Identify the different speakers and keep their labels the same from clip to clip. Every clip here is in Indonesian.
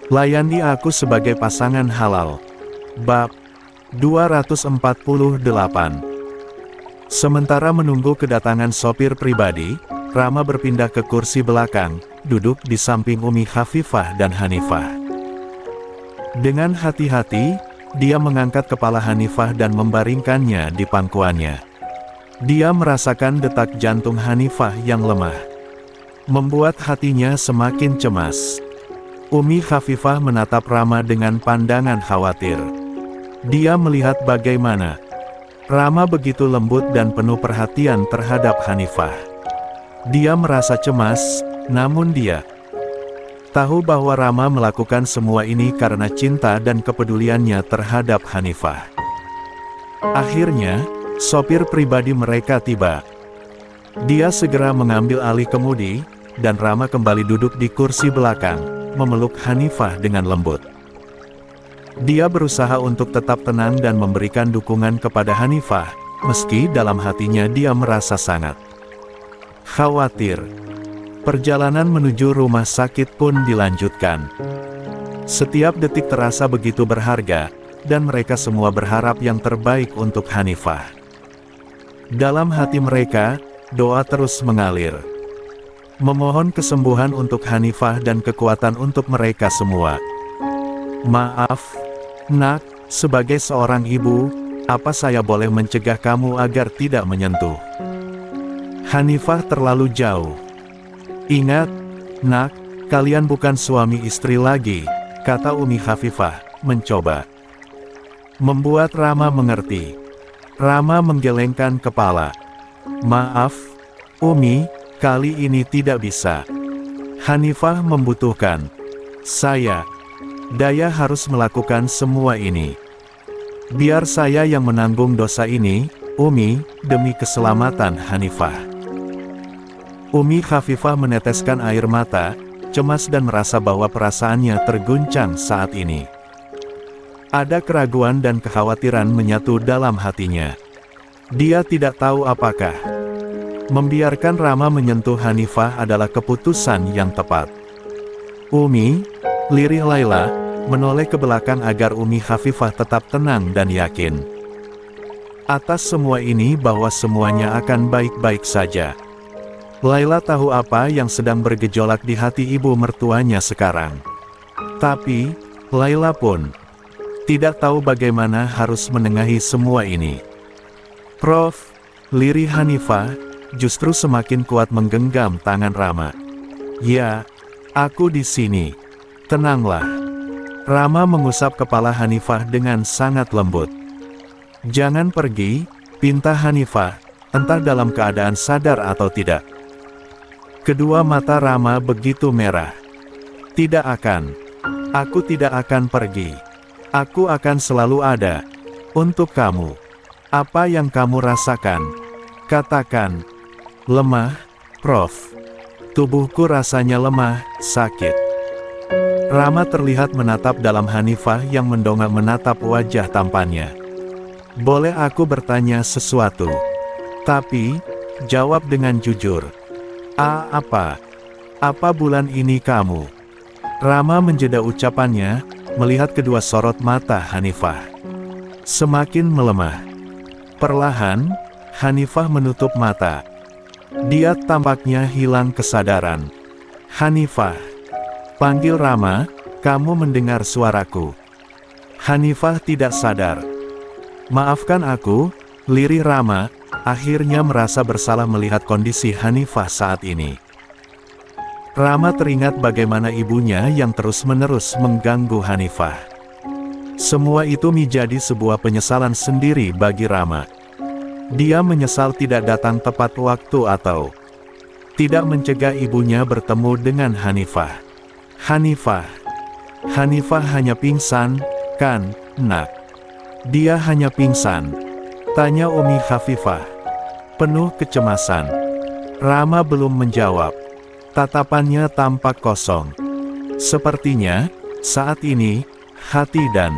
Speaker 1: Layani aku sebagai pasangan halal. Bab 248. Sementara menunggu kedatangan sopir pribadi, Rama berpindah ke kursi belakang, duduk di samping Umi Khafifah dan Hanifah. Dengan hati-hati, dia mengangkat kepala Hanifah dan membaringkannya di pangkuannya. Dia merasakan detak jantung Hanifah yang lemah, membuat hatinya semakin cemas. Umi Khafifah menatap Rama dengan pandangan khawatir. Dia melihat bagaimana Rama begitu lembut dan penuh perhatian terhadap Hanifah. Dia merasa cemas, namun dia tahu bahwa Rama melakukan semua ini karena cinta dan kepeduliannya terhadap Hanifah. Akhirnya, sopir pribadi mereka tiba. Dia segera mengambil alih kemudi, dan Rama kembali duduk di kursi belakang, memeluk Hanifah dengan lembut. Dia berusaha untuk tetap tenang dan memberikan dukungan kepada Hanifah, meski dalam hatinya dia merasa sangat khawatir. Perjalanan menuju rumah sakit pun dilanjutkan. Setiap detik terasa begitu berharga, dan mereka semua berharap yang terbaik untuk Hanifah. Dalam hati mereka, doa terus mengalir, memohon kesembuhan untuk Hanifah dan kekuatan untuk mereka semua. Maaf, Nak, sebagai seorang ibu, apa saya boleh mencegah kamu agar tidak menyentuh Hanifah terlalu jauh? Ingat, Nak, kalian bukan suami istri lagi, kata Umi Khafifah, mencoba membuat Rama mengerti. Rama menggelengkan kepala. Maaf, Umi, kali ini tidak bisa. Hanifah membutuhkan saya. Daya harus melakukan semua ini. Biar saya yang menanggung dosa ini, Umi, demi keselamatan Hanifah. Umi Khafifah meneteskan air mata, cemas dan merasa bahwa perasaannya terguncang saat ini. Ada keraguan dan kekhawatiran menyatu dalam hatinya. Dia tidak tahu apakah membiarkan Rama menyentuh Hanifah adalah keputusan yang tepat. Umi, lirih Laila, menoleh ke belakang agar Umi Khafifah tetap tenang dan yakin atas semua ini bahwa semuanya akan baik-baik saja. Laila tahu apa yang sedang bergejolak di hati ibu mertuanya sekarang. Tapi, Laila pun tidak tahu bagaimana harus menengahi semua ini. Prof, lirih Hanifah, justru semakin kuat menggenggam tangan Rama. Ya, aku di sini. Tenanglah. Rama mengusap kepala Hanifah dengan sangat lembut. Jangan pergi, pinta Hanifah, entah dalam keadaan sadar atau tidak. Kedua mata Rama begitu merah. Tidak akan. Aku tidak akan pergi. Aku akan selalu ada untuk kamu. Apa yang kamu rasakan? Katakan. Lemah, Prof. Tubuhku rasanya lemah, sakit. Rama terlihat menatap dalam Hanifah yang mendongak menatap wajah tampannya. Boleh aku bertanya sesuatu? Tapi, jawab dengan jujur. Apa? Apa bulan ini kamu? Rama menjeda ucapannya, melihat kedua sorot mata Hanifah semakin melemah. Perlahan, Hanifah menutup mata. Dia tampaknya hilang kesadaran. Hanifah. Panggil Rama, kamu mendengar suaraku. Hanifah tidak sadar. Maafkan aku, lirih Rama, akhirnya merasa bersalah melihat kondisi Hanifah saat ini. Rama teringat bagaimana ibunya yang terus-menerus mengganggu Hanifah. Semua itu menjadi sebuah penyesalan sendiri bagi Rama. Dia menyesal tidak datang tepat waktu atau tidak mencegah ibunya bertemu dengan Hanifah. Hanifah hanya pingsan, kan, Nak? Dia hanya pingsan? Tanya Umi Khafifah, penuh kecemasan. Rama belum menjawab. Tatapannya tampak kosong. Sepertinya, saat ini, hati dan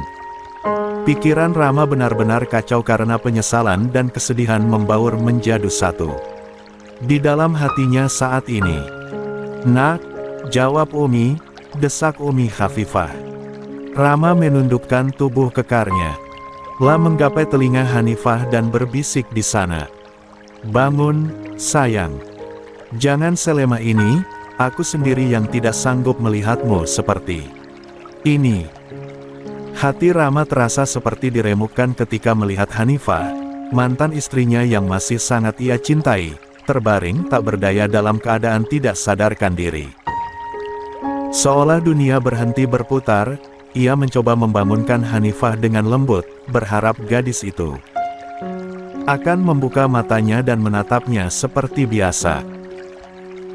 Speaker 1: pikiran Rama benar-benar kacau karena penyesalan dan kesedihan membaur menjadi satu di dalam hatinya saat ini. Nak, jawab Umi, desak Umi Khafifah. Rama menundukkan tubuh kekarnya. Lah menggapai telinga Hanifah dan berbisik di sana. Bangun, sayang. Jangan selema ini, aku sendiri yang tidak sanggup melihatmu seperti ini. Hati Rama terasa seperti diremukkan ketika melihat Hanifah, mantan istrinya yang masih sangat ia cintai, terbaring tak berdaya dalam keadaan tidak sadarkan diri. Seolah dunia berhenti berputar, ia mencoba membangunkan Hanifah dengan lembut, berharap gadis itu akan membuka matanya dan menatapnya seperti biasa.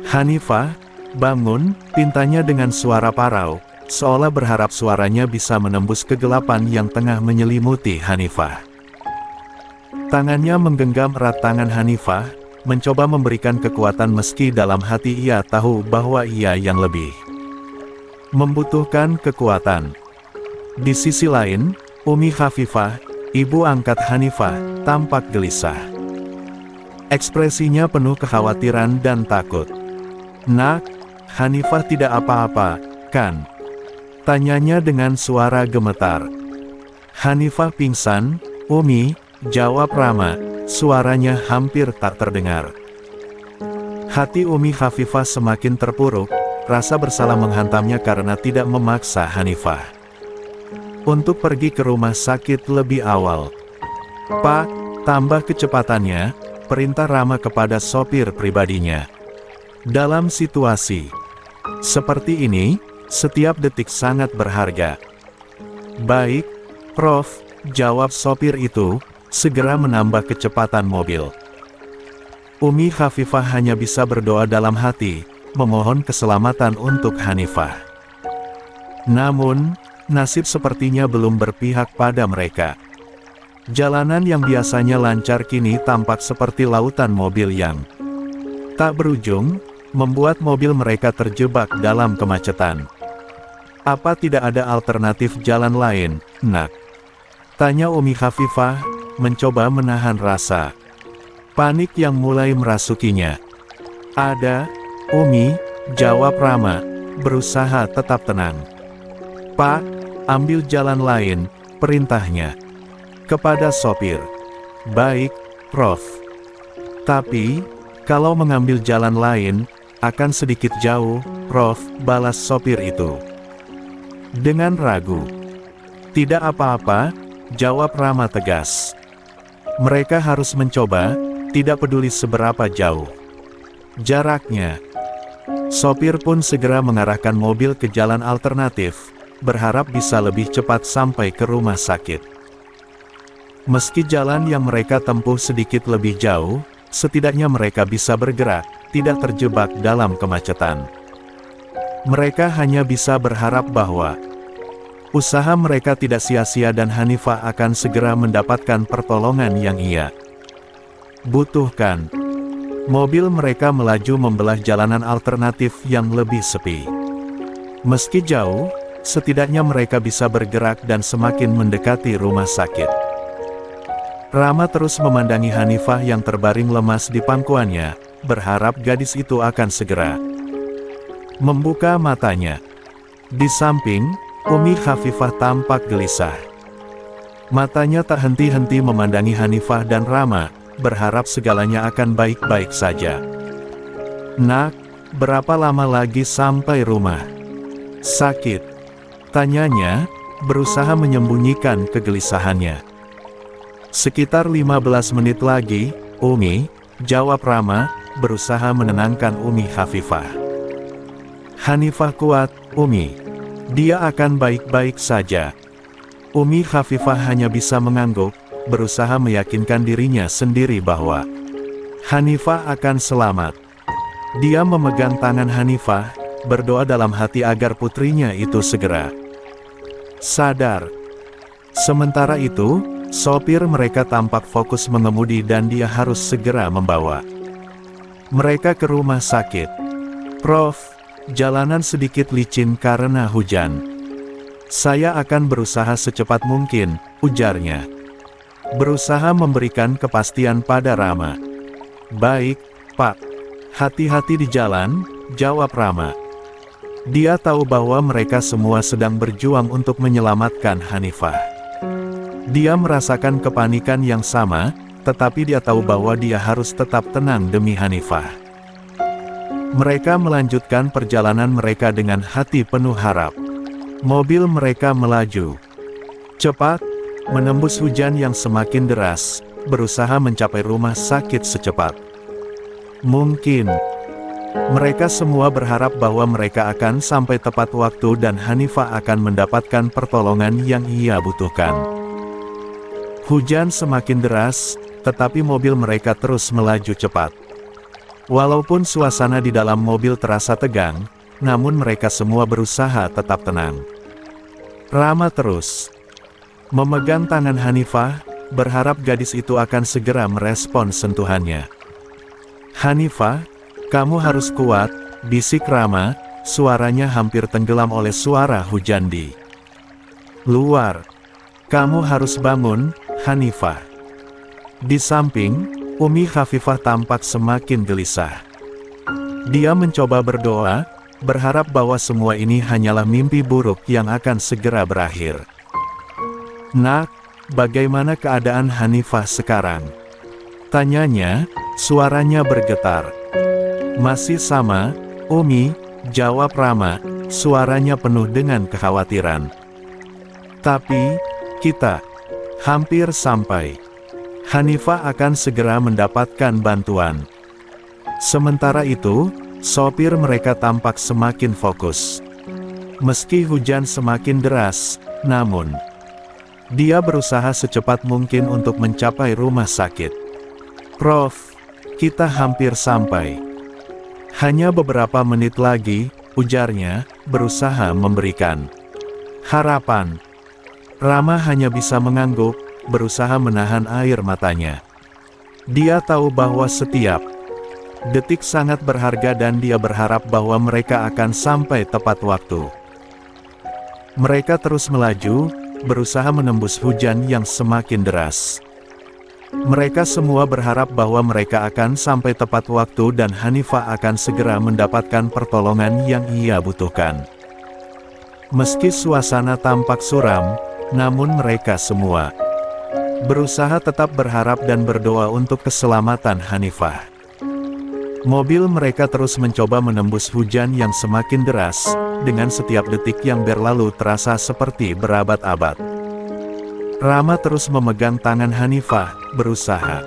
Speaker 1: Hanifah, bangun, pintanya dengan suara parau, seolah berharap suaranya bisa menembus kegelapan yang tengah menyelimuti Hanifah. Tangannya menggenggam erat tangan Hanifah, mencoba memberikan kekuatan meski dalam hati ia tahu bahwa ia yang lebih membutuhkan kekuatan. Di sisi lain, Umi Khafifah, ibu angkat Hanifah, tampak gelisah. Ekspresinya penuh kekhawatiran dan takut. "Nak, Hanifah tidak apa-apa, kan?" tanyanya dengan suara gemetar. "Hanifah pingsan, Umi," jawab Rama, suaranya hampir tak terdengar. Hati Umi Khafifah semakin terpuruk, rasa bersalah menghantamnya karena tidak memaksa Hanifah untuk pergi ke rumah sakit lebih awal. "Pak, tambah kecepatannya," perintah Rama kepada sopir pribadinya. Dalam situasi seperti ini, setiap detik sangat berharga. "Baik, Prof," jawab sopir itu, segera menambah kecepatan mobil. Umi Khafifah hanya bisa berdoa dalam hati, memohon keselamatan untuk Hanifah. Namun, nasib sepertinya belum berpihak pada mereka. Jalanan yang biasanya lancar kini tampak seperti lautan mobil yang tak berujung, membuat mobil mereka terjebak dalam kemacetan. "Apa tidak ada alternatif jalan lain, Nak?" tanya Umi Khafifah, mencoba menahan rasa panik yang mulai merasukinya. "Ada, Umi," jawab Rama, berusaha tetap tenang. "Pak, ambil jalan lain," perintahnya kepada sopir. "Baik, Prof. Tapi, kalau mengambil jalan lain, akan sedikit jauh, Prof," balas sopir itu dengan ragu. "Tidak apa-apa," jawab Rama tegas. "Mereka harus mencoba, tidak peduli seberapa jauh jaraknya." Sopir pun segera mengarahkan mobil ke jalan alternatif, berharap bisa lebih cepat sampai ke rumah sakit. Meski jalan yang mereka tempuh sedikit lebih jauh, setidaknya mereka bisa bergerak, tidak terjebak dalam kemacetan. Mereka hanya bisa berharap bahwa usaha mereka tidak sia-sia dan Hanifah akan segera mendapatkan pertolongan yang ia butuhkan. Mobil mereka melaju membelah jalanan alternatif yang lebih sepi. Meski jauh, setidaknya mereka bisa bergerak dan semakin mendekati rumah sakit. Rama terus memandangi Hanifah yang terbaring lemas di pangkuannya, berharap gadis itu akan segera membuka matanya. Di samping, Umi Khafifah tampak gelisah. Matanya tak henti-henti memandangi Hanifah dan Rama, berharap segalanya akan baik-baik saja. "Nak, berapa lama lagi sampai rumah sakit?" tanyanya, berusaha menyembunyikan kegelisahannya. "Sekitar 15 menit lagi, Umi," jawab Rama, berusaha menenangkan Umi Khafifah. "Hanifah kuat, Umi. Dia akan baik-baik saja." Umi Khafifah hanya bisa mengangguk, berusaha meyakinkan dirinya sendiri bahwa Hanifah akan selamat. Dia memegang tangan Hanifah, berdoa dalam hati agar putrinya itu segera sadar. Sementara itu, sopir mereka tampak fokus mengemudi dan dia harus segera membawa mereka ke rumah sakit. "Prof, jalanan sedikit licin karena hujan. Saya akan berusaha secepat mungkin," ujarnya, berusaha memberikan kepastian pada Rama. "Baik, Pak. Hati-hati di jalan," jawab Rama. Dia tahu bahwa mereka semua sedang berjuang untuk menyelamatkan Hanifah. Dia merasakan kepanikan yang sama, tetapi dia tahu bahwa dia harus tetap tenang demi Hanifah. Mereka melanjutkan perjalanan mereka dengan hati penuh harap. Mobil mereka melaju cepat, menembus hujan yang semakin deras, berusaha mencapai rumah sakit secepat mungkin. Mereka semua berharap bahwa mereka akan sampai tepat waktu dan Hanifah akan mendapatkan pertolongan yang ia butuhkan. Hujan semakin deras, tetapi mobil mereka terus melaju cepat. Walaupun suasana di dalam mobil terasa tegang, namun mereka semua berusaha tetap tenang. Rama terus memegang tangan Hanifah, berharap gadis itu akan segera merespon sentuhannya. "Hanifah, kamu harus kuat," bisik Rama, suaranya hampir tenggelam oleh suara hujan di luar. "Kamu harus bangun, Hanifah." Di samping, Umi Khafifah tampak semakin gelisah. Dia mencoba berdoa, berharap bahwa semua ini hanyalah mimpi buruk yang akan segera berakhir. "Nak, bagaimana keadaan Hanifah sekarang?" tanyanya, suaranya bergetar. "Masih sama, Umi," jawab Rama, suaranya penuh dengan kekhawatiran. "Tapi, kita hampir sampai. Hanifah akan segera mendapatkan bantuan." Sementara itu, sopir mereka tampak semakin fokus. Meski hujan semakin deras, namun dia berusaha secepat mungkin untuk mencapai rumah sakit. "Prof, kita hampir sampai. Hanya beberapa menit lagi," ujarnya, berusaha memberikan harapan. Rama hanya bisa mengangguk, berusaha menahan air matanya. Dia tahu bahwa setiap detik sangat berharga dan dia berharap bahwa mereka akan sampai tepat waktu. Mereka terus melaju, berusaha menembus hujan yang semakin deras. Mereka semua berharap bahwa mereka akan sampai tepat waktu dan Hanifah akan segera mendapatkan pertolongan yang ia butuhkan. Meski suasana tampak suram, namun mereka semua berusaha tetap berharap dan berdoa untuk keselamatan Hanifah. Mobil mereka terus mencoba menembus hujan yang semakin deras, dengan setiap detik yang berlalu terasa seperti berabad-abad. Rama terus memegang tangan Hanifah, berusaha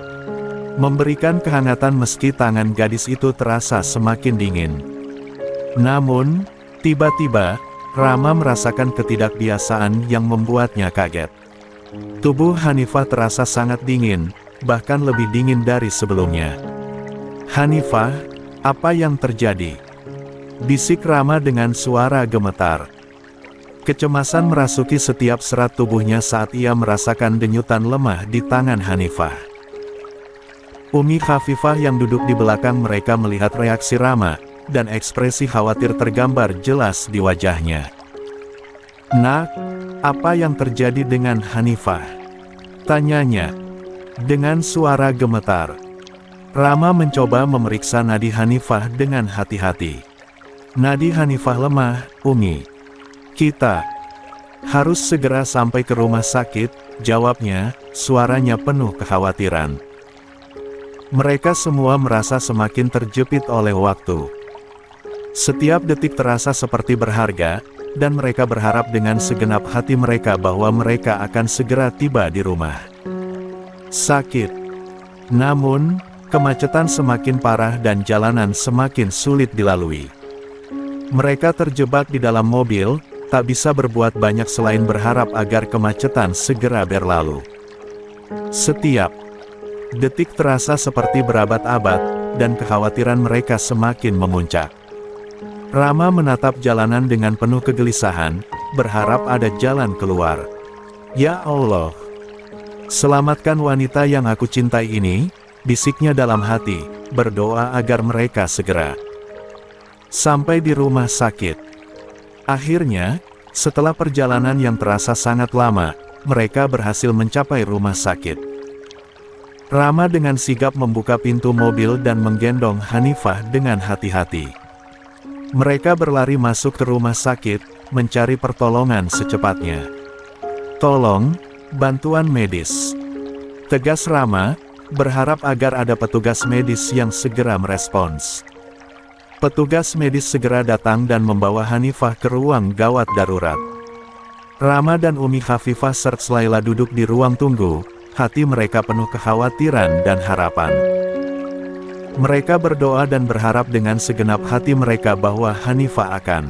Speaker 1: memberikan kehangatan meski tangan gadis itu terasa semakin dingin. Namun, tiba-tiba, Rama merasakan ketidakbiasaan yang membuatnya kaget. Tubuh Hanifah terasa sangat dingin, bahkan lebih dingin dari sebelumnya. "Hanifah, apa yang terjadi?" bisik Rama dengan suara gemetar. Kecemasan merasuki setiap serat tubuhnya saat ia merasakan denyutan lemah di tangan Hanifah. Umi Khafifah yang duduk di belakang mereka melihat reaksi Rama, dan ekspresi khawatir tergambar jelas di wajahnya. "Nak, apa yang terjadi dengan Hanifah?" tanyanya, dengan suara gemetar. Rama mencoba memeriksa nadi Hanifah dengan hati-hati. "Nadi Hanifah lemah, Umi. Kita harus segera sampai ke rumah sakit," jawabnya, suaranya penuh kekhawatiran. Mereka semua merasa semakin terjepit oleh waktu. Setiap detik terasa seperti berharga, dan mereka berharap dengan segenap hati mereka bahwa mereka akan segera tiba di rumah sakit. Namun, kemacetan semakin parah dan jalanan semakin sulit dilalui. Mereka terjebak di dalam mobil, tak bisa berbuat banyak selain berharap agar kemacetan segera berlalu. Setiap detik terasa seperti berabad-abad, dan kekhawatiran mereka semakin memuncak. Rama menatap jalanan dengan penuh kegelisahan, berharap ada jalan keluar. "Ya Allah, selamatkan wanita yang aku cintai ini," bisiknya dalam hati, berdoa agar mereka segera sampai di rumah sakit. Akhirnya, setelah perjalanan yang terasa sangat lama, mereka berhasil mencapai rumah sakit. Rama dengan sigap membuka pintu mobil dan menggendong Hanifah dengan hati-hati. Mereka berlari masuk ke rumah sakit, mencari pertolongan secepatnya. "Tolong, bantuan medis," tegas Rama, berharap agar ada petugas medis yang segera merespons. Petugas medis segera datang dan membawa Hanifah ke ruang gawat darurat. Rama dan Umi Khafifah serta Laila duduk di ruang tunggu, hati mereka penuh kekhawatiran dan harapan. Mereka berdoa dan berharap dengan segenap hati mereka bahwa Hanifah akan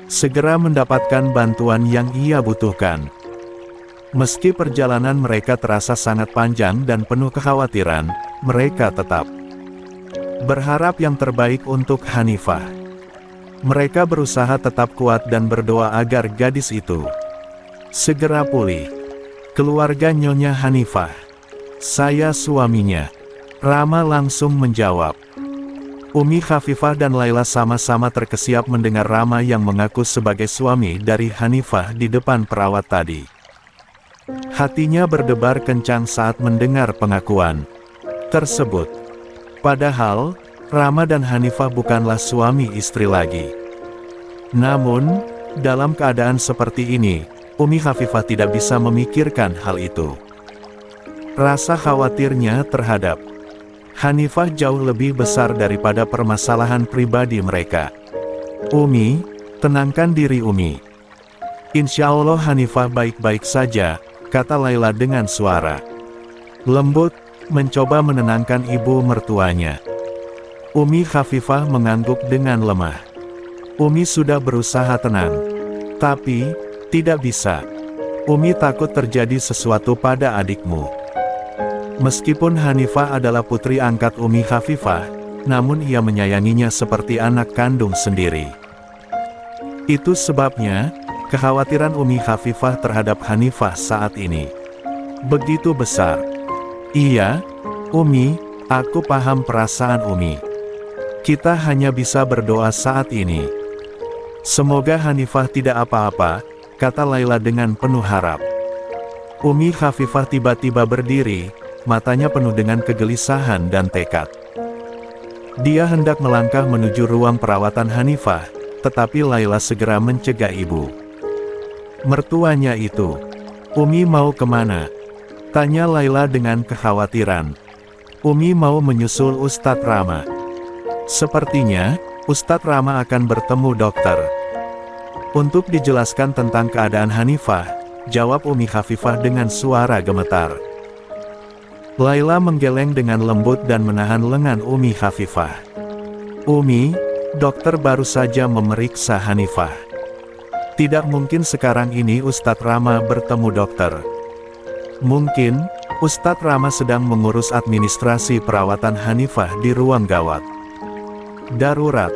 Speaker 1: segera mendapatkan bantuan yang ia butuhkan. Meski perjalanan mereka terasa sangat panjang dan penuh kekhawatiran, mereka tetap berharap yang terbaik untuk Hanifah. Mereka berusaha tetap kuat dan berdoa agar gadis itu segera pulih. "Keluarga Nyonya Hanifah. Saya suaminya," Rama langsung menjawab. Umi Khafifah dan Laila sama-sama terkesiap mendengar Rama yang mengaku sebagai suami dari Hanifah di depan perawat tadi. Hatinya berdebar kencang saat mendengar pengakuan tersebut. Padahal, Rama dan Hanifah bukanlah suami istri lagi. Namun, dalam keadaan seperti ini, Umi Khafifah tidak bisa memikirkan hal itu. Rasa khawatirnya terhadap Hanifah jauh lebih besar daripada permasalahan pribadi mereka. "Umi, tenangkan diri Umi. Insya Allah Hanifah baik-baik saja," kata Laila dengan suara lembut, mencoba menenangkan ibu mertuanya. Umi Khafifah mengangguk dengan lemah. Umi sudah berusaha tenang, tapi tidak bisa. "Umi takut terjadi sesuatu pada adikmu." Meskipun Hanifah adalah putri angkat Umi Khafifah, namun ia menyayanginya seperti anak kandung sendiri. Itu sebabnya, kekhawatiran Umi Khafifah terhadap Hanifah saat ini begitu besar. "Iya, Umi, aku paham perasaan Umi. Kita hanya bisa berdoa saat ini. Semoga Hanifah tidak apa-apa," kata Laila dengan penuh harap. Umi Khafifah tiba-tiba berdiri, matanya penuh dengan kegelisahan dan tekad. Dia hendak melangkah menuju ruang perawatan Hanifah, tetapi Laila segera mencegah ibu mertuanya itu. "Umi mau kemana?" tanya Laila dengan kekhawatiran. "Umi mau menyusul Ustadz Rama. Sepertinya, Ustadz Rama akan bertemu dokter." Untuk dijelaskan tentang keadaan Hanifah, jawab Umi Khafifah dengan suara gemetar. Laila menggeleng dengan lembut dan menahan lengan Umi Khafifah. "Umi, dokter baru saja memeriksa Hanifah. Tidak mungkin sekarang ini Ustadz Rama bertemu dokter. Mungkin, Ustadz Rama sedang mengurus administrasi perawatan Hanifah di ruang gawat darurat."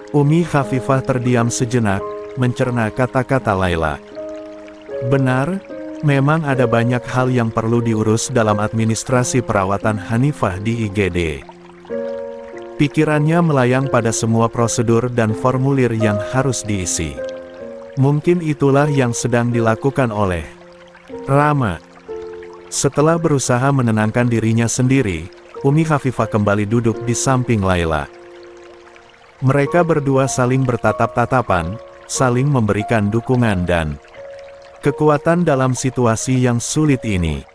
Speaker 1: Umi Khafifah terdiam sejenak, mencerna kata-kata Laila. Benar, memang ada banyak hal yang perlu diurus dalam administrasi perawatan Hanifah di IGD. Pikirannya melayang pada semua prosedur dan formulir yang harus diisi. Mungkin itulah yang sedang dilakukan oleh Rama. Setelah berusaha menenangkan dirinya sendiri, Umi Khafifah kembali duduk di samping Laila. Mereka berdua saling bertatap-tatapan, saling memberikan dukungan dan kekuatan dalam situasi yang sulit ini.